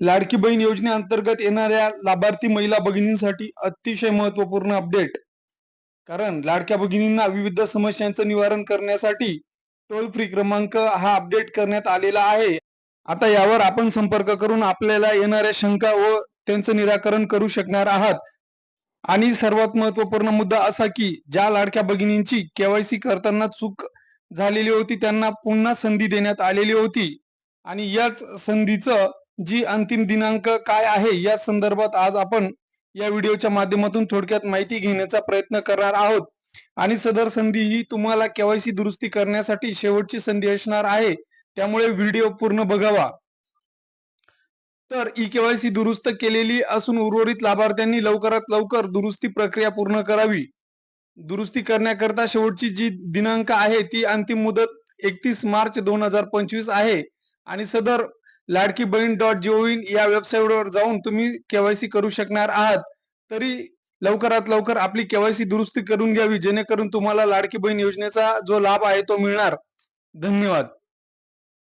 लाडकी बहीण योजनेअंतर्गत येणाऱ्या लाभार्थी महिला भगिनींसाठी अतिशय महत्त्वपूर्ण अपडेट. कारण लाडक्या भगिनींना विविध समस्यांचं निवारण करण्यासाठी टोल फ्री क्रमांक हा अपडेट करण्यात आलेला आहे. आता यावर आपण संपर्क करून आपल्याला येणाऱ्या शंका व त्यांचं निराकरण करू शकणार आहात. आणि सर्वात महत्त्वपूर्ण मुद्दा असा की ज्या लाडक्या भगिनींची केवायसी करताना चूक झालेली होती त्यांना पुन्हा संधी देण्यात आलेली होती. आणि याच संधीचं जी अंतिम दिनांक काय आहे या संदर्भात आज आपण या व्हिडिओच्या माध्यमातून थोडक्यात माहिती घेण्याचा प्रयत्न करणार आहोत. आणि सदर संधी ही तुम्हाला केवायसी दुरुस्ती करण्यासाठी शेवटची संधी असणार आहे, त्यामुळे व्हिडिओ पूर्ण बघावा. तर ई-केवायसी दुरुस्त केलेली असून उर्वरित लाभार्थ्यांनी लवकरात लवकर दुरुस्ती प्रक्रिया पूर्ण करावी. दुरुस्ती करण्याकरता शेवटची जी दिनांक आहे ती अंतिम मुदत 31 मार्च 2025 आहे. आणि सदर लाडकी बहीण .gov या वेबसाईटवर जाऊन तुम्ही केवायसी करू शकणार आहात. तरी लवकरात लवकर आपली केवायसी दुरुस्ती करून घ्यावी, जेणेकरून तुम्हाला लाडकी बहीण योजनेचा जो लाभ आहे तो मिळणार. धन्यवाद.